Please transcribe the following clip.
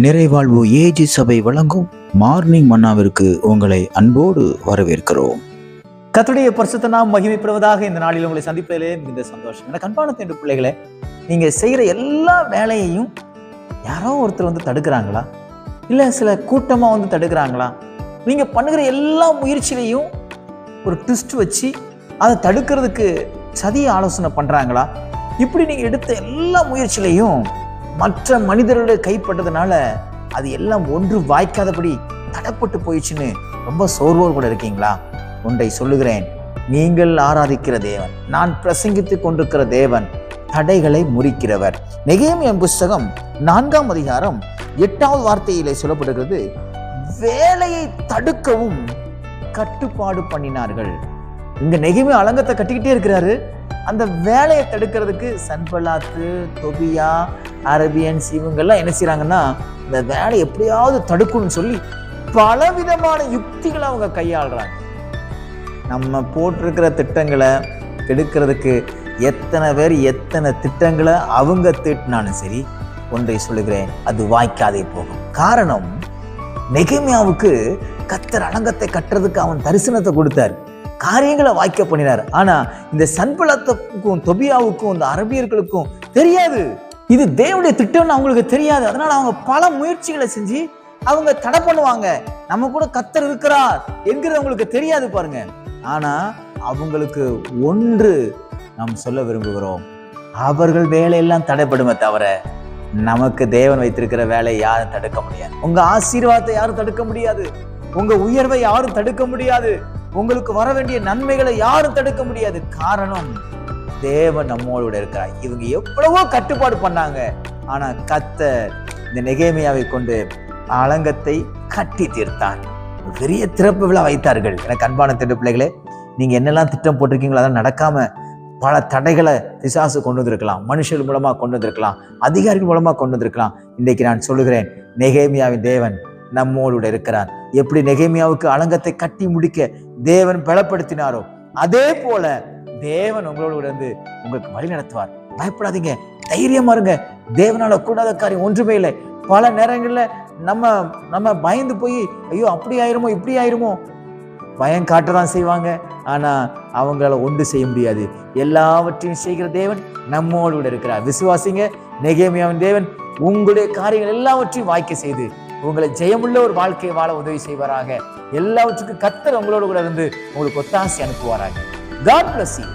நிறைவாழ்வு AG சபை வழங்கும் morning மன்னாவிற்கு உங்களை அன்போடு வரவேற்கிறோம். கர்த்தருடைய பரிசுத்த நாமம் மகிமைப்படுவதாக. இந்த நாளில் உங்களை சந்திப்பதிலே மிகுந்த சந்தோஷம். எனக்கு அன்பான தேவ பிள்ளைகளே, நீங்க செய்யற எல்லா வேலையையும் யாரோ ஒருத்தர் வந்து தடுக்கிறாங்களா, இல்ல சில கூட்டமா வந்து தடுக்கிறாங்களா? நீங்க பண்ணுகிற எல்லா முயற்சியிலையும் ஒரு ட்விஸ்ட் வச்சு அதை தடுக்கிறதுக்கு சதிய ஆலோசனை பண்றாங்களா? இப்படி நீங்க எடுத்த எல்லா முயற்சியிலையும் மற்ற மனிதர்களுடைய கைப்பட்டதுனால அது எல்லாம் ஒன்று வாய்க்காதபடி தடைப்பட்டு போயிடுச்சுன்னு ரொம்ப சோர்வோடு கூட இருக்கீங்களா? ஒன்றை சொல்லுகிறேன், நீங்கள் ஆராதிக்கிற தேவன், நான் பிரசங்கித்துக் கொண்டிருக்கிற தேவன் தடைகளை முறிக்கிறவர். நெகேமியா புஸ்தகம் 4ஆம் அதிகாரம் 8வது வார்த்தையிலே சொல்லப்படுகிறது, வேலையை தடுக்கவும் கட்டுப்பாடு பண்ணினார்கள். இங்க நெகேமியா அலங்கத்தை கட்டிக்கிட்டே இருக்கிறாரு. அந்த வேலையை தடுக்கிறதுக்கு சன்பலாத்து, தொபியா, அரபியன்ஸ் இவங்கெல்லாம் என்ன செய்யறாங்கன்னா, இந்த வேலையை எப்படியாவது தடுக்கணும்னு சொல்லி பலவிதமான யுக்திகளை அவங்க கையாளுறாங்க. நம்ம போட்டிருக்கிற திட்டங்களை கெடுக்கிறதுக்கு எத்தனை பேர் எத்தனை திட்டங்களை அவங்க தீட்டினாலும் சரி, ஒன்றை சொல்லுகிறேன், அது வாய்க்காதே போகும். காரணம், நெகேமியாவுக்கு கர்த்தர் அலங்கத்தை கட்டுறதுக்கு அவன் தரிசனத்தை கொடுத்தார், காரியங்களை வாய்க்க பண்ணினார். ஆனா இந்த சன்பலாத்துக்கும் தொபியாவுக்கும் இந்த அரபியர்களுக்கும் தெரியாது, இது தேவனுடைய திட்டம்னு அவங்களுக்கு தெரியாது. அதனால அவங்க பல முயற்சிகளை செஞ்சு அவங்க தடை பண்ணுவாங்க. நம்ம கூட கர்த்தர் இருக்கிறார் என்கிறது அவங்களுக்கு தெரியாது பாருங்க. ஆனா அவங்களுக்கு ஒன்று நாம் சொல்ல விரும்புகிறோம், அவர்கள் வேலையெல்லாம் தடைப்படுமே தவிர நமக்கு தேவன் வைத்திருக்கிற வேலையை யாரும் தடுக்க முடியாது. உங்க ஆசீர்வாதத்தை யாரும் தடுக்க முடியாது, உங்க உயர்வை யாரும் தடுக்க முடியாது, உங்களுக்கு வர வேண்டிய நன்மைகளை யாரும் தடுக்க முடியாது. காரணம், தேவன் நம்மோடு இருக்கிறார். இவங்க எவ்வளவோ கட்டுப்பாடு பண்ணாங்க, ஆனா கர்த்தர் இந்த நெகேமியாவை கொண்டு அலங்கத்தை கட்டி தீர்த்தார். பெரிய திறப்பு விழா வைத்தார்கள். எனக்கு அன்பான திட்ட பிள்ளைகளே, நீங்க என்னெல்லாம் திட்டம் போட்டிருக்கீங்களோ அதெல்லாம் நடக்காம பல தடைகளை பிசாசு கொண்டு வந்திருக்கலாம், மனுஷர்கள் மூலமா கொண்டு வந்திருக்கலாம், அதிகாரிகள் மூலமா கொண்டு வந்திருக்கலாம். இன்றைக்கு நான் சொல்லுகிறேன், நெகேமியாவின் தேவன் நம்மோடு இருக்கிறார். எப்படி நெகேமியாவுக்கு அலங்கத்தை கட்டி முடிக்க தேவன் பலப்படுத்தினாரோ, அதே போல தேவன் உங்களோடு இருந்து உங்களுக்கு வழி நடத்துவார். பயப்படாதீங்க, தைரியமா இருங்க. தேவனால கூடாத காரியம் ஒன்றுமே இல்லை. பல நேரங்கள்ல நம்ம பயந்து போய், ஐயோ அப்படி ஆயிருமோ இப்படி ஆயிருமோ, பயம் காட்டதான் செய்வாங்க. ஆனா அவங்களால ஒன்று செய்ய முடியாது. எல்லாவற்றையும் செய்கிற தேவன் நம்மோடு இருக்கிறார். விசுவாசிங்க, நெகேமியாவின் தேவன் உங்களுடைய காரியங்கள் எல்லாவற்றையும் வாய்க்க செய்து உங்களை ஜெயமுள்ள ஒரு வாழ்க்கையை வாழ உதவி செய்வாராக. எல்லாவற்றுக்கும் கர்த்தர் உங்களோடு கூட இருந்து உங்களுக்கு ஒத்தாசை அனுப்புவாராக. God bless you.